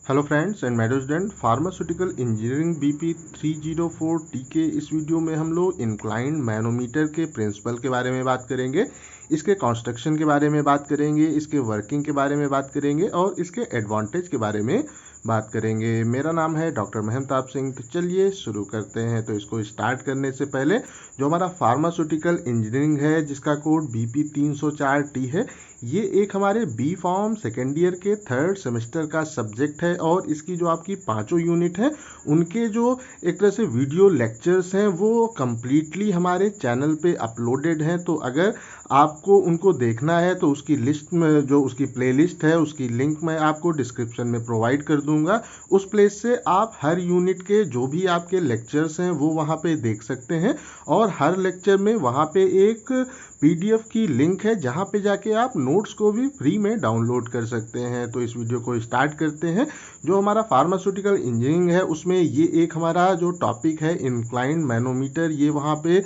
Hello friends and medical student pharmaceutical engineering BP 304 T के इस video में हम लोग इंक्लाइंड मैनोमीटर के प्रिंसिपल के बारे में बात करेंगे, इसके कंस्ट्रक्शन के बारे में बात करेंगे, इसके वर्किंग के बारे में बात करेंगे और इसके एडवांटेज के बारे में बात करेंगे। मेरा नाम है डॉक्टर महमताब सिंह। तो चलिए शुरू करते हैं। तो इसको स्टार्ट करने से पहले जो हमारा फार्मास्यूटिकल इंजीनियरिंग है जिसका कोड बीपी 304 टी है, ये एक हमारे बी फॉर्म सेकेंड ईयर के थर्ड सेमेस्टर का सब्जेक्ट है और इसकी जो आपकी पांचों यूनिट है उनके जो एक तरह से वीडियो लेक्चर्स हैं वो कम्प्लीटली हमारे चैनल पे अपलोडेड हैं। तो अगर आपको उनको देखना है तो उसकी लिस्ट में जो उसकी प्लेलिस्ट है उसकी लिंक मैं आपको डिस्क्रिप्शन में प्रोवाइड कर दूंगा। उस प्लेस से आप हर यूनिट के जो भी आपके लेक्चर्स हैं वो वहाँ पे देख सकते हैं और हर लेक्चर में वहाँ पे एक पीडीएफ की लिंक है जहाँ पे जाके आप नोट्स को भी फ्री में डाउनलोड कर सकते हैं। तो इस वीडियो को स्टार्ट करते हैं। जो हमारा फार्मास्यूटिकल इंजीनियरिंग है उसमें ये एक हमारा जो टॉपिक है इंक्लाइंड मैनोमीटर, ये वहाँ पे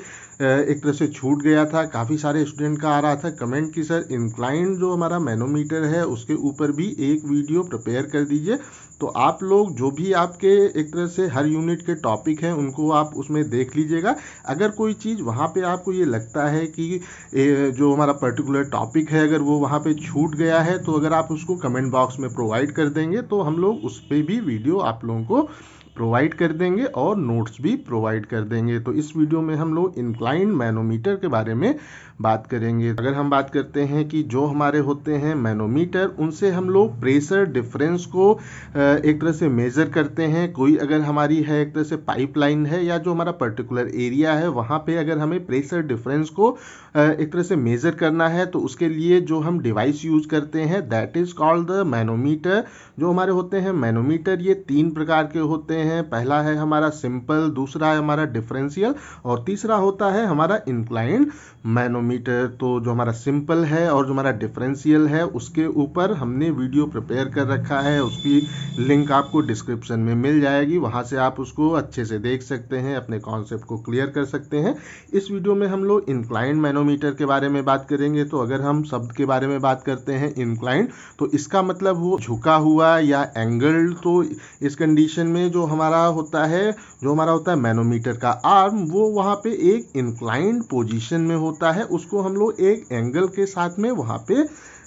एक तरह से छूट गया था। काफ़ी सारे स्टूडेंट का आ रहा था कमेंट कि सर इंक्लाइंड जो हमारा मैनोमीटर है उसके ऊपर भी एक वीडियो प्रिपेयर कर दीजिए। तो आप लोग जो भी आपके एक तरह से हर यूनिट के टॉपिक हैं उनको आप उसमें देख लीजिएगा। अगर कोई चीज़ वहाँ पे आपको ये लगता है कि जो हमारा पर्टिकुलर टॉपिक है अगर वो वहाँ पे छूट गया है तो अगर आप उसको कमेंट बॉक्स में प्रोवाइड कर देंगे तो हम लोग उस पर भी वीडियो आप लोगों को प्रोवाइड कर देंगे और नोट्स भी प्रोवाइड कर देंगे। तो इस वीडियो में हम लोग इंक्लाइंड मैनोमीटर के बारे में बात करेंगे। अगर हम बात करते हैं कि जो हमारे होते हैं मैनोमीटर, उनसे हम लोग प्रेशर डिफरेंस को एक तरह से मेज़र करते हैं। कोई अगर हमारी है एक तरह से पाइपलाइन है या जो हमारा पर्टिकुलर एरिया है वहाँ पे अगर हमें प्रेशर डिफरेंस को एक तरह से मेज़र करना है तो उसके लिए जो हम डिवाइस यूज़ करते हैं that is called the manometer. जो हमारे होते हैं मैनोमीटर ये तीन प्रकार के होते हैं। पहला है हमारा सिंपल, दूसरा है हमारा डिफरेंशियल और तीसरा होता है हमारा इंक्लाइंड मैनोमीटर। तो जो हमारा सिंपल है और जो हमारा डिफरेंशियल है उसके ऊपर हमने वीडियो प्रिपेयर कर रखा है, उसकी लिंक आपको डिस्क्रिप्शन में मिल जाएगी, वहाँ से आप उसको अच्छे से देख सकते हैं, अपने कॉन्सेप्ट को क्लियर कर सकते हैं। इस वीडियो में हम लोग इंक्लाइंड मैनोमीटर के बारे में बात करेंगे। तो अगर हम शब्द के बारे में बात करते हैं इंक्लाइंड, तो इसका मतलब वो झुका हुआ या एंगल्ड। तो इस कंडीशन में जो हमारा होता है मैनोमीटर का आर्म वो वहाँ पे एक इंक्लाइंड पोजीशन में होता है, उसको हम लोग एक एंगल के साथ में वहाँ पे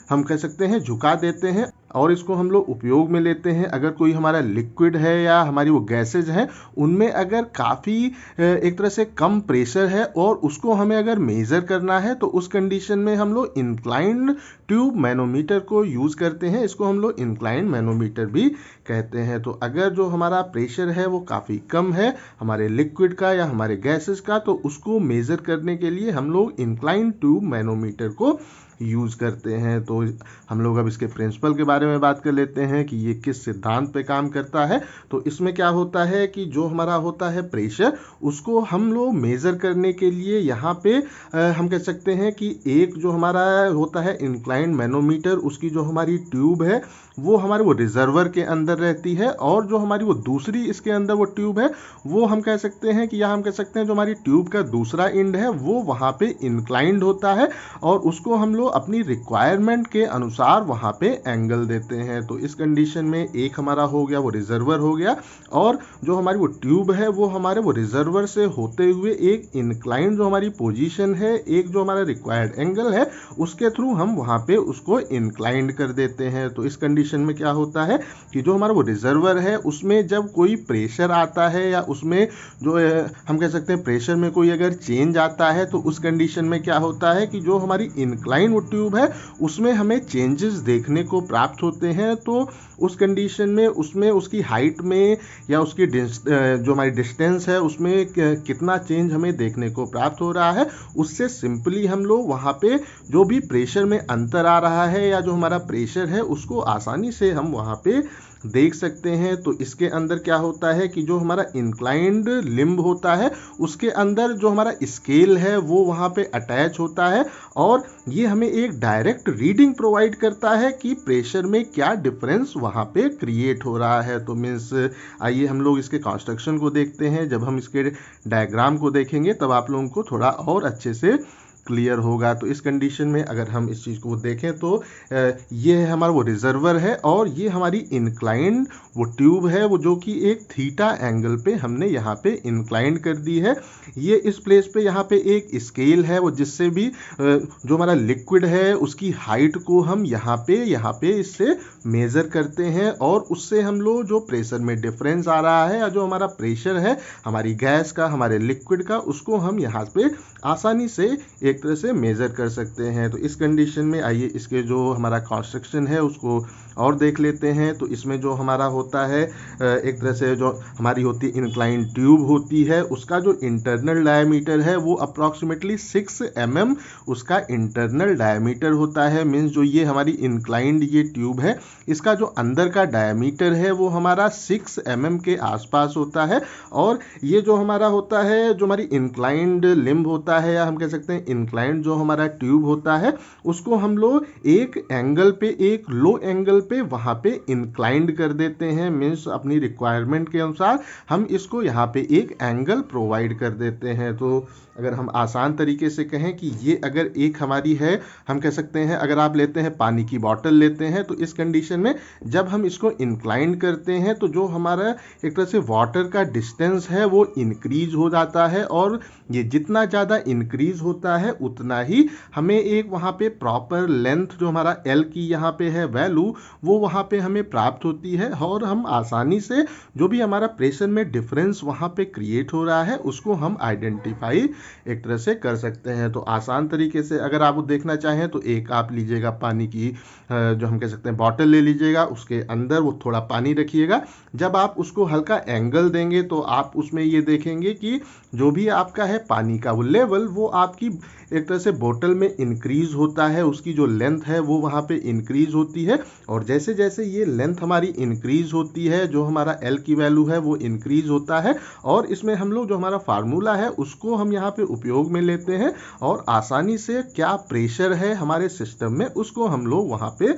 हम कह सकते हैं झुका देते हैं और इसको हम लोग उपयोग में लेते हैं। अगर कोई हमारा लिक्विड है या हमारी वो गैसेज हैं उनमें अगर काफ़ी एक तरह से कम प्रेशर है और उसको हमें अगर मेज़र करना है तो उस कंडीशन में हम लोग इंक्लाइंड ट्यूब मैनोमीटर को यूज़ करते हैं। इसको हम लोग इंक्लाइंड मैनोमीटर भी कहते हैं। तो अगर जो हमारा प्रेशर है वो काफ़ी कम है हमारे लिक्विड का या हमारे गैसेज का, तो उसको मेज़र करने के लिए हम लोग इंक्लाइंड ट्यूब मैनोमीटर को यूज़ करते हैं। तो हम लोग अब इसके प्रिंसिपल के बारे में बात कर लेते हैं कि ये किस सिद्धांत पे काम करता है। तो इसमें क्या होता है कि जो हमारा होता है प्रेशर उसको हम लोग मेज़र करने के लिए यहाँ पे हम कह सकते हैं कि एक जो हमारा होता है इंक्लाइंड मैनोमीटर उसकी जो हमारी ट्यूब है वो हमारे वो रिजर्वर के अंदर रहती है और जो हमारी वो दूसरी इसके अंदर वो ट्यूब है वो हम कह सकते हैं कि या हम कह सकते हैं जो हमारी ट्यूब का दूसरा एंड है वो वहाँ पे इंक्लाइंड होता है और उसको हम लोग अपनी रिक्वायरमेंट के अनुसार वहाँ पे एंगल देते हैं। तो इस कंडीशन में एक हमारा हो गया वो रिजर्वर हो गया और जो हमारी वो ट्यूब है वो हमारे वो रिजर्वर से होते हुए एक इंक्लाइंड जो हमारी पोजीशन है, एक जो हमारा रिक्वायर्ड एंगल है उसके थ्रू हम वहाँ पे उसको इंक्लाइंड कर देते हैं। तो इस कंडीशन में क्या होता है कि जो हमारा वो रिजर्वर है उसमें जब कोई प्रेशर आता है या उसमें जो हम कह सकते हैं प्रेशर में कोई अगर चेंज आता है तो उस कंडीशन में क्या होता है कि जो हमारी इंक्लाइन वो ट्यूब है उसमें हमें चेंजेस देखने को प्राप्त होते हैं। तो उस कंडीशन में उसमें उसकी हाइट में या उसकी जो हमारी डिस्टेंस है उसमें कितना चेंज हमें देखने को प्राप्त हो रहा है, उससे सिंपली हम लोग वहाँ पे जो भी प्रेशर में अंतर आ रहा है या जो हमारा प्रेशर है उसको आसानी से हम वहाँ पे देख सकते हैं। तो इसके अंदर क्या होता है कि जो हमारा इंक्लाइंड लिम्ब होता है उसके अंदर जो हमारा स्केल है वो वहाँ पे अटैच होता है और ये हमें एक डायरेक्ट रीडिंग प्रोवाइड करता है कि प्रेशर में क्या डिफरेंस वहाँ पे क्रिएट हो रहा है। तो मीन्स आइए हम लोग इसके कंस्ट्रक्शन को देखते हैं। जब हम इसके डायग्राम को देखेंगे तब आप लोगों को थोड़ा और अच्छे से क्लियर होगा। तो इस कंडीशन में अगर हम इस चीज़ को देखें तो ये है हमारा वो रिजर्वर है और ये हमारी इंक्लाइंड वो ट्यूब है वो जो कि एक थीटा एंगल पे हमने यहाँ पे इंक्लाइंड कर दी है। ये इस प्लेस पे यहाँ पे एक स्केल है वो जिससे भी जो हमारा लिक्विड है उसकी हाइट को हम यहाँ पे इससे मेज़र करते हैं और उससे हम लोग जो प्रेशर में डिफरेंस आ रहा है या जो हमारा प्रेशर है हमारी गैस का हमारे लिक्विड का उसको हम यहाँ पे आसानी से एक तरह से मेज़र कर सकते हैं। तो इस कंडीशन में आइए इसके जो हमारा कंस्ट्रक्शन है उसको और देख लेते हैं। तो इसमें जो हमारा होता है एक तरह से जो हमारी होती है इंक्लाइन ट्यूब होती है उसका जो इंटरनल डायमीटर है वो अप्रॉक्सीमेटली 6 mm उसका इंटरनल डायमीटर होता है। मीन्स जो ये हमारी इंक्लाइंड ये ट्यूब है इसका जो अंदर का डायमीटर है वो हमारा 6 mm के आसपास होता है। और ये जो हमारा होता है जो हमारी इंक्लाइंड लिम्ब होता है या हम कह सकते हैं इंक्लाइंड जो हमारा ट्यूब होता है उसको हम लोग एक एंगल पे एक लो एंगल पे वहाँ पे इंक्लाइंड कर देते हैं। मीन्स अपनी रिक्वायरमेंट के अनुसार हम इसको यहाँ पे एक एंगल प्रोवाइड कर देते हैं। तो अगर हम आसान तरीके से कहें कि ये अगर एक हमारी है हम कह सकते हैं अगर आप लेते हैं पानी की बॉटल लेते हैं तो इस कंडीशन में जब हम इसको इंक्लाइन करते हैं तो जो हमारा एक तरह से वाटर का डिस्टेंस है वो इंक्रीज हो जाता है और ये जितना ज़्यादा इंक्रीज होता है उतना ही हमें एक वहाँ पे प्रॉपर लेंथ जो हमारा एल की यहाँ पे है वैल्यू वो वहाँ पे हमें प्राप्त होती है और हम आसानी से जो भी हमारा प्रेशर में डिफरेंस वहाँ पे क्रिएट हो रहा है उसको हम आइडेंटिफाई एक तरह से कर सकते हैं। तो आसान तरीके से अगर आप देखना चाहें तो एक आप लीजिएगा पानी की जो हम कह सकते हैं बॉटल ले लीजिएगा उसके अंदर वो थोड़ा पानी रखिएगा। जब आप उसको हल्का एंगल देंगे तो आप उसमें ये देखेंगे कि जो भी आपका है पानी का वो लेवल वो आपकी एक तरह से बोतल में इंक्रीज होता है उसकी जो लेंथ है वो वहाँ पे इंक्रीज होती है। और जैसे जैसे ये लेंथ हमारी इंक्रीज होती है जो हमारा एल की वैल्यू है वो इंक्रीज होता है और इसमें हम लोग जो हमारा फार्मूला है उसको हम यहाँ पे उपयोग में लेते हैं और आसानी से क्या प्रेशर है हमारे सिस्टम में उसको हम लोग वहाँ पे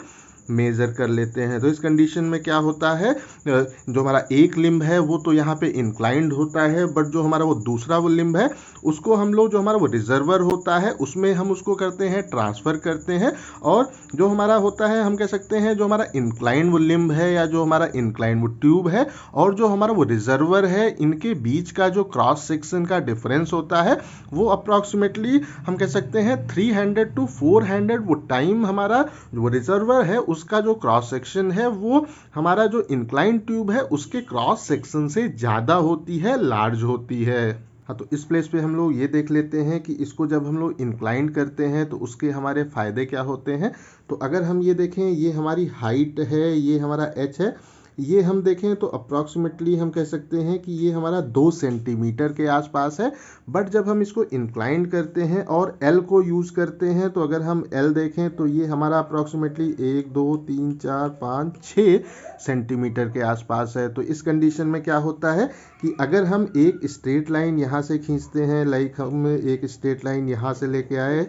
मेज़र कर लेते हैं। तो इस कंडीशन में क्या होता है जो हमारा एक लिम्ब है वो तो यहाँ पे इंक्लाइंड होता है बट जो हमारा वो दूसरा वो लिम्ब है उसको हम लोग जो हमारा वो रिजर्वर होता है उसमें हम उसको करते हैं ट्रांसफ़र करते हैं। और जो हमारा होता है हम कह सकते हैं जो हमारा इंक्लाइंड वो लिम्ब है या जो हमारा इंक्लाइंड वो ट्यूब है और जो हमारा वो रिजर्वर है इनके बीच का जो क्रॉस सेक्शन का डिफरेंस होता है वो अप्रॉक्सीमेटली हम कह सकते हैं 300 to 400 वो टाइम हमारा वो रिजर्वर है उसका जो क्रॉस सेक्शन है वो हमारा जो इंक्लाइन ट्यूब है उसके क्रॉस सेक्शन से ज़्यादा होती है, लार्ज होती है। हाँ, तो इस प्लेस पे हम लोग ये देख लेते हैं कि इसको जब हम लोग इंक्लाइन करते हैं तो उसके हमारे फ़ायदे क्या होते हैं। तो अगर हम ये देखें ये हमारी हाइट है ये हमारा एच है ये हम देखें तो अप्रॉक्सीमेटली हम कह सकते हैं कि ये हमारा 2 सेंटीमीटर के आसपास है। बट जब हम इसको इंक्लाइन करते हैं और एल को यूज़ करते हैं तो अगर हम एल देखें तो ये हमारा अप्रॉक्सीमेटली 1 2 3 4 5 6 सेंटीमीटर के आसपास है। तो इस कंडीशन में क्या होता है कि अगर हम एक स्ट्रेट लाइन यहाँ से खींचते हैं लाइक हम एक स्ट्रेट लाइन यहाँ से लेके आए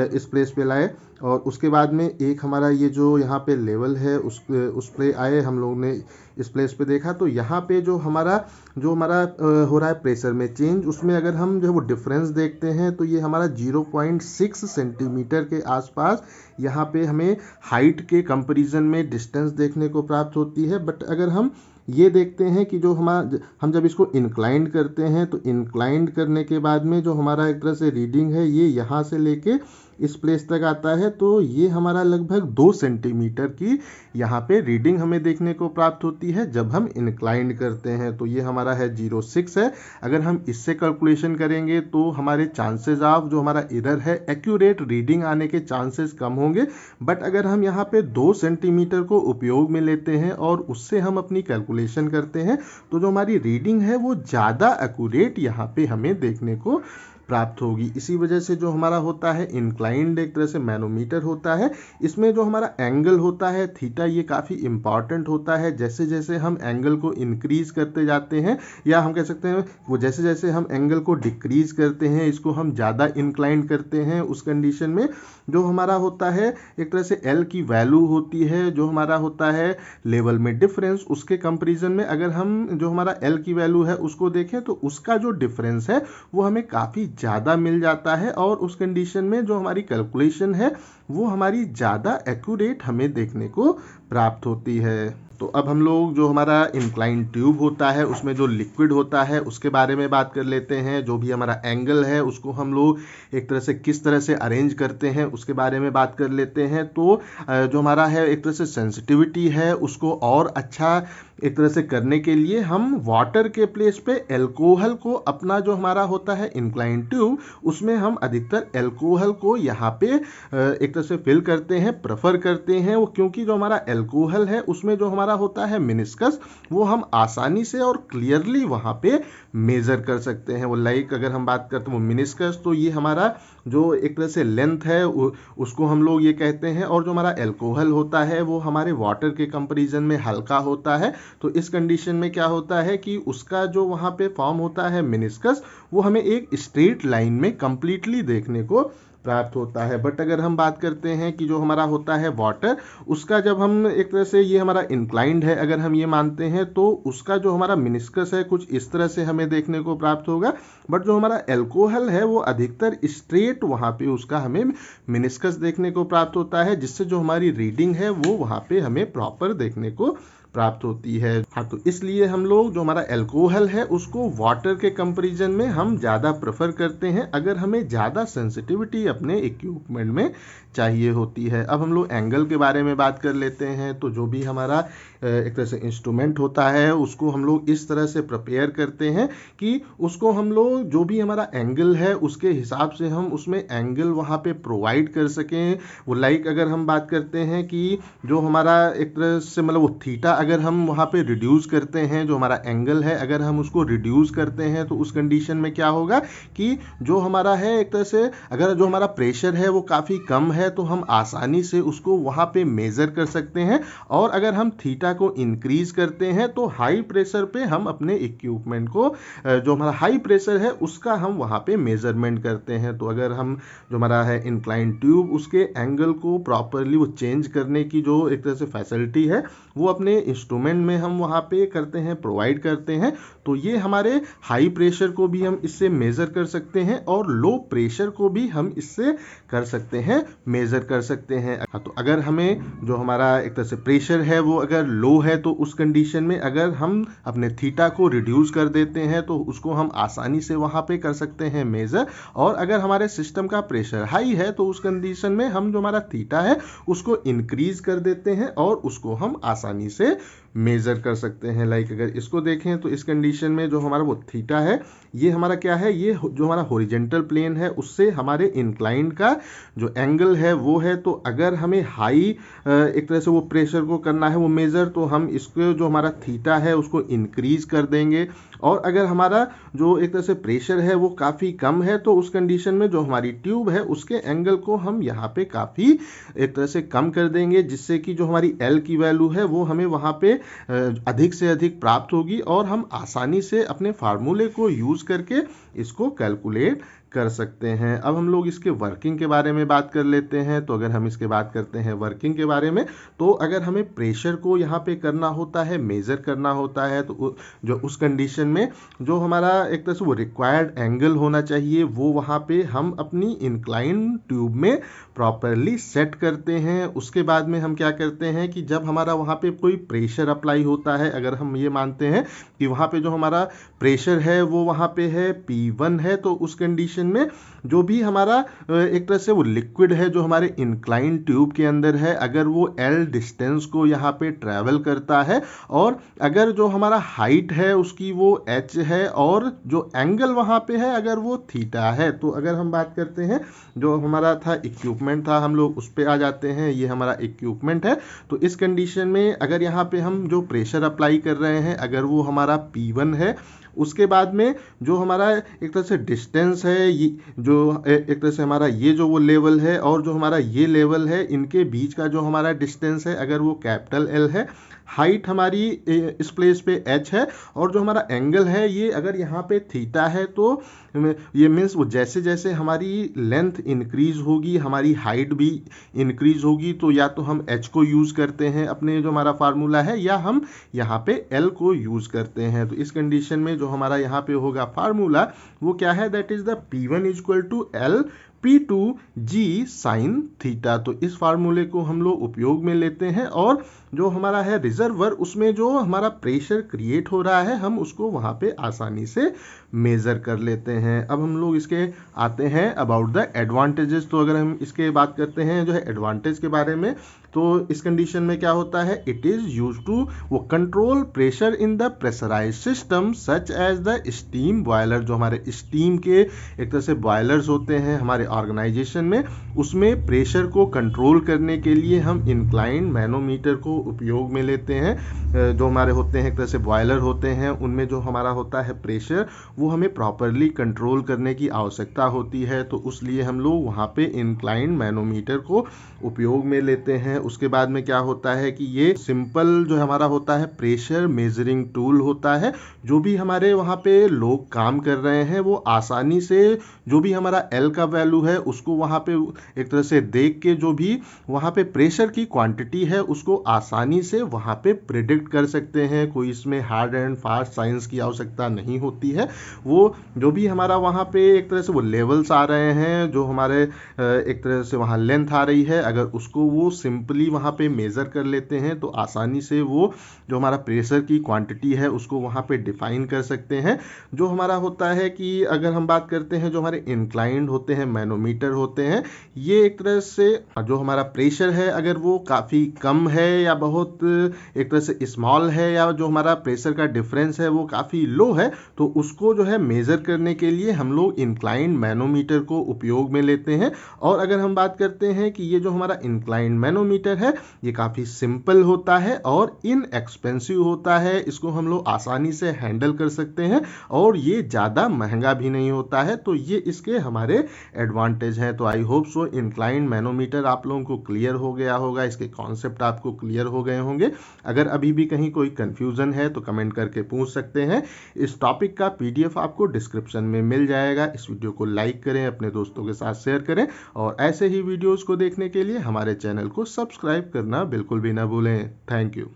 इस प्लेस पे लाए और उसके बाद में एक हमारा ये जो यहाँ पे लेवल है उस पे आए हम लोग ने इस प्लेस पे देखा तो यहाँ पे जो हमारा हो रहा है प्रेशर में चेंज उसमें अगर हम जो वो डिफरेंस देखते हैं तो ये हमारा 0.6 सेंटीमीटर के आसपास यहाँ पे हमें हाइट के कंपैरिजन में डिस्टेंस देखने को प्राप्त होती है। बट अगर हम ये देखते हैं कि जो हम जब इसको इंक्लाइन करते हैं तो इंक्लाइन करने के बाद में जो हमारा एक तरह से रीडिंग है ये यहाँ से लेके इस प्लेस तक आता है तो ये हमारा लगभग 2 सेंटीमीटर की यहाँ पे रीडिंग हमें देखने को प्राप्त होती है जब हम इंक्लाइन करते हैं। तो ये हमारा है 0.6 है। अगर हम इससे कैलकुलेशन करेंगे तो हमारे चांसेस ऑफ जो हमारा एरर है एक्यूरेट रीडिंग आने के चांसेस कम होंगे। बट अगर हम यहाँ पे 2 सेंटीमीटर को उपयोग में लेते हैं और उससे हम अपनी कैलकुलेशन करते हैं तो जो हमारी रीडिंग है वो ज़्यादा एक्यूरेट यहाँ पे हमें देखने को प्राप्त होगी। इसी वजह से जो हमारा होता है इंक्लाइंड एक तरह से मैनोमीटर होता है इसमें जो हमारा एंगल होता है थीटा ये काफ़ी इंपॉर्टेंट होता है। जैसे जैसे हम एंगल को इंक्रीज करते जाते हैं या हम कह सकते हैं वो जैसे जैसे हम एंगल को डिक्रीज करते हैं इसको हम ज़्यादा इंक्लाइन करते हैं उस कंडीशन में जो हमारा होता है एक तरह से एल की वैल्यू होती है जो हमारा होता है लेवल में डिफरेंस उसके कंपैरिजन में अगर हम जो हमारा एल की वैल्यू है उसको देखें तो उसका जो डिफरेंस है वो हमें काफ़ी ज़्यादा मिल जाता है और उस कंडीशन में जो हमारी कैलकुलेशन है वो हमारी ज़्यादा एक्यूरेट हमें देखने को प्राप्त होती है। तो अब हम लोग जो हमारा इंक्लाइन ट्यूब होता है उसमें जो लिक्विड होता है उसके बारे में बात कर लेते हैं। जो भी हमारा एंगल है उसको हम लोग एक तरह से किस तरह से अरेंज करते हैं उसके बारे में बात कर लेते हैं। तो जो हमारा है एक तरह से सेंसिटिविटी है उसको और अच्छा एक तरह से करने के लिए हम वाटर के प्लेस पे एल्कोहल को, अपना जो हमारा होता है इंक्लाइन ट्यूब उसमें हम अधिकतर एल्कोहल को यहाँ पे एक तरह से फिल करते हैं, प्रेफर करते हैं। वो क्योंकि जो हमारा एल्कोहल है उसमें जो हमारा होता है मिनिस्कस वो हम आसानी से और क्लियरली वहाँ पे मेजर कर सकते हैं। वो लाइक अगर हम बात करते हैं वो मिनिस्कस, तो ये हमारा जो एक तरह से लेंथ है उसको हम लोग ये कहते हैं। और जो हमारा एल्कोहल होता है वो हमारे वाटर के कंपैरिजन में हल्का होता है। तो इस कंडीशन में क्या होता है कि उसका जो वहाँ पे फॉर्म होता है मिनिस्कस वो हमें एक स्ट्रेट लाइन में कंप्लीटली देखने को प्राप्त होता है। बट अगर हम बात करते हैं कि जो हमारा होता है वाटर, उसका जब हम एक तरह से ये हमारा इंक्लाइंड है अगर हम ये मानते हैं तो उसका जो हमारा मिनिस्कस है कुछ इस तरह से हमें देखने को प्राप्त होगा। बट जो हमारा एल्कोहल है वो अधिकतर स्ट्रेट वहाँ पे उसका हमें मिनिस्कस देखने को प्राप्त होता है, जिससे जो हमारी रीडिंग है वो वहाँ पे हमें प्रॉपर देखने को प्राप्त होती है। हाँ, तो इसलिए हम लोग जो हमारा एल्कोहल है उसको वाटर के कंपैरिजन में हम ज़्यादा प्रेफर करते हैं अगर हमें ज़्यादा सेंसिटिविटी अपने इक्विपमेंट में चाहिए होती है। अब हम लोग एंगल के बारे में बात कर लेते हैं। तो जो भी हमारा एक तरह से इंस्ट्रूमेंट होता है उसको हम लोग इस तरह से प्रिपेयर करते हैं कि उसको हम लोग जो भी हमारा एंगल है उसके हिसाब से हम उसमें एंगल वहाँ पे प्रोवाइड कर सकें। वो लाइक अगर हम बात करते हैं कि जो हमारा एक तरह से मतलब वो थीटा अगर हम वहाँ पे रिड्यूस करते हैं, जो हमारा एंगल है अगर हम उसको रिड्यूस करते हैं तो उस कंडीशन में क्या होगा कि जो हमारा है एक तरह से अगर जो हमारा प्रेशर है वो काफ़ी कम है तो हम आसानी से उसको वहाँ पे मेज़र कर सकते हैं। और अगर हम थीटा को इंक्रीज करते हैं तो हाई प्रेशर पे हम अपने इक्विपमेंट को जो हमारा हाई प्रेशर है उसका हम वहाँ पे मेजरमेंट करते हैं। तो अगर हम जो हमारा है इंक्लाइन ट्यूब उसके एंगल को प्रॉपरली वो चेंज करने की जो एक तरह से फैसिलिटी है वो अपने इंस्ट्रूमेंट में हम वहाँ पे करते हैं, प्रोवाइड करते हैं। तो ये हमारे हाई प्रेशर को भी हम इससे मेज़र कर सकते हैं और लो प्रेशर को भी हम इससे कर सकते हैं, मेज़र कर सकते हैं। तो अगर हमें जो हमारा एक तरह से प्रेशर है वो अगर लो है तो उस कंडीशन में अगर हम अपने थीटा को रिड्यूस कर देते हैं तो उसको हम आसानी से वहाँ पे कर सकते हैं मेज़र। और अगर हमारे सिस्टम का प्रेशर हाई है तो उस कंडीशन में हम जो हमारा थीटा है उसको इंक्रीज कर देते हैं और उसको हम आसानी से मेज़र कर सकते हैं। लाइक अगर इसको देखें तो इस कंडीशन में जो हमारा वो थीटा है ये हमारा क्या है, ये जो हमारा हॉरिजेंटल प्लेन है उससे हमारे इंक्लाइंड का जो एंगल है वो है। तो अगर हमें हाई एक तरह से वो प्रेशर को करना है वो मेज़र तो हम इसको जो हमारा थीटा है उसको इंक्रीज कर देंगे। और अगर हमारा जो एक तरह से प्रेशर है वो काफ़ी कम है तो उस कंडीशन में जो हमारी ट्यूब है उसके एंगल को हम यहाँ पे काफ़ी एक तरह से कम कर देंगे, जिससे कि जो हमारी एल की वैल्यू है वो हमें वहाँ पे अधिक से अधिक प्राप्त होगी और हम आसानी से अपने फार्मूले को यूज़ करके इसको कैलकुलेट कर सकते हैं। अब हम लोग इसके वर्किंग के बारे में बात कर लेते हैं। तो अगर हम इसके बात करते हैं वर्किंग के बारे में, तो अगर हमें प्रेशर को यहाँ पे करना होता है, मेज़र करना होता है, तो जो उस कंडीशन में जो हमारा एक तरह से वो रिक्वायर्ड एंगल होना चाहिए वो वहाँ पे हम अपनी इंक्लाइन ट्यूब में प्रॉपरली सेट करते हैं। उसके बाद में हम क्या करते हैं कि जब हमारा वहाँ पे कोई प्रेशर अप्लाई होता है, अगर हम ये मानते हैं कि वहाँ पे जो हमारा प्रेशर है वो वहाँ पे है P1 है, तो उस कंडीशन में जो भी हमारा एक तरह से वो लिक्विड है जो हमारे इंक्लाइन ट्यूब के अंदर है, अगर वो L डिस्टेंस को यहाँ पे ट्रैवल करता है और अगर जो हमारा हाइट है उसकी वो h है और जो एंगल वहाँ पे है अगर वो थीटा है। तो अगर हम बात करते हैं जो हमारा था इक्विपमेंट था, हम लोग उस पे आ जाते हैं। ये हमारा इक्विपमेंट है। तो इस कंडीशन में अगर यहाँ पे हम जो प्रेशर अप्लाई कर रहे हैं अगर वो हमारा P1 है, उसके बाद में जो हमारा एक तरह से डिस्टेंस है ये जो एक तरह से हमारा ये जो वो लेवल है और जो हमारा ये लेवल है, इनके बीच का जो हमारा डिस्टेंस है अगर वो कैपिटल L है, हाइट हमारी इस प्लेस पे h है, और जो हमारा एंगल है ये अगर यहाँ पे थीटा है तो ये मीन्स वो जैसे जैसे हमारी लेंथ इंक्रीज होगी हमारी हाइट भी इंक्रीज होगी। तो या तो हम h को यूज़ करते हैं अपने जो हमारा फार्मूला है, या हम यहाँ पे l को यूज़ करते हैं। तो इस कंडीशन में जो हमारा यहाँ पे होगा फार्मूला वो क्या है, that is the P1 equal to L P2 G sine theta. तो इस फार्मूले को हम लोग उपयोग में लेते हैं, और जो हमारा है रिजर्वर उसमें जो हमारा प्रेशर क्रिएट हो रहा है हम उसको वहाँ पे आसानी से मेज़र कर लेते हैं। अब हम लोग इसके आते हैं अबाउट द एडवांटेजेस। तो अगर हम इसके बात करते हैं जो है एडवांटेज के बारे में, तो इस कंडीशन में क्या होता है, इट इज़ यूज टू वो control pressure in the pressurise system such as the steam boiler. जो हमारे स्टीम के एक तरह से बॉयलर्स होते हैं हमारे ऑर्गेनाइजेशन में, उसमें प्रेशर को कंट्रोल करने के लिए हम इंक्लाइंड मैनोमीटर को उपयोग में लेते हैं। जो हमारे होते हैं एक तरह से बॉयलर होते हैं, उनमें जो हमारा होता है प्रेशर वो हमें प्रॉपरली कंट्रोल करने की आवश्यकता होती है, तो उसलिए हम लोग वहाँ पे इंक्लाइंड मैनोमीटर को उपयोग में लेते हैं। उसके बाद में क्या होता है कि ये सिंपल जो हमारा होता है प्रेशर मेजरिंग टूल होता है। जो भी हमारे वहाँ पे लोग काम कर रहे हैं वो आसानी से जो भी हमारा एल का वैल्यू है उसको वहाँ पे एक तरह से देख के जो भी वहाँ पे प्रेशर की क्वांटिटी है उसको आसानी से वहाँ पे प्रिडिक्ट कर सकते हैं। कोई इसमें हार्ड एंड फास्ट साइंस की आवश्यकता नहीं होती है। वो जो भी हमारा वहाँ पे एक तरह से वो लेवल्स आ रहे हैं, जो हमारे एक तरह से वहाँ लेंथ आ रही है, अगर उसको वो सिंपली वहाँ पे मेज़र कर लेते हैं तो आसानी से वो जो हमारा प्रेशर की क्वांटिटी है उसको वहाँ पे डिफाइन कर सकते हैं। जो हमारा होता है कि अगर हम बात करते हैं जो हमारे इंक्लाइंड होते हैं मैनोमीटर होते हैं, ये एक तरह से जो हमारा प्रेशर है अगर वो काफ़ी कम है या बहुत एक तरह से स्मॉल है, या जो हमारा प्रेशर का डिफरेंस है वो काफ़ी लो है, तो उसको जो है मेज़र करने के लिए हम लोग इंक्लाइंड मैनोमीटर को उपयोग में लेते हैं। और अगर हम बात करते हैं कि ये जो हमारा इंक्लाइंड मैनोमीटर है ये काफ़ी सिंपल होता है और इनएक्सपेंसिव होता है, इसको हम लोग आसानी से हैंडल कर सकते हैं, और ये ज़्यादा महंगा भी नहीं होता है। तो ये इसके हमारे एडवांटेज हैं। तो I hope so inclined manometer आप लोगों को क्लियर हो गया होगा, इसके कॉन्सेप्ट आपको क्लियर हो गए होंगे। अगर अभी भी कहीं कोई कंफ्यूजन है तो कमेंट करके पूछ सकते हैं। इस टॉपिक का PDF आपको डिस्क्रिप्शन में मिल जाएगा। इस वीडियो को लाइक करें, अपने दोस्तों के साथ शेयर करें, और ऐसे ही वीडियोस को देखने के लिए हमारे चैनल को सब्सक्राइब करना बिल्कुल भी ना भूलें। Thank you.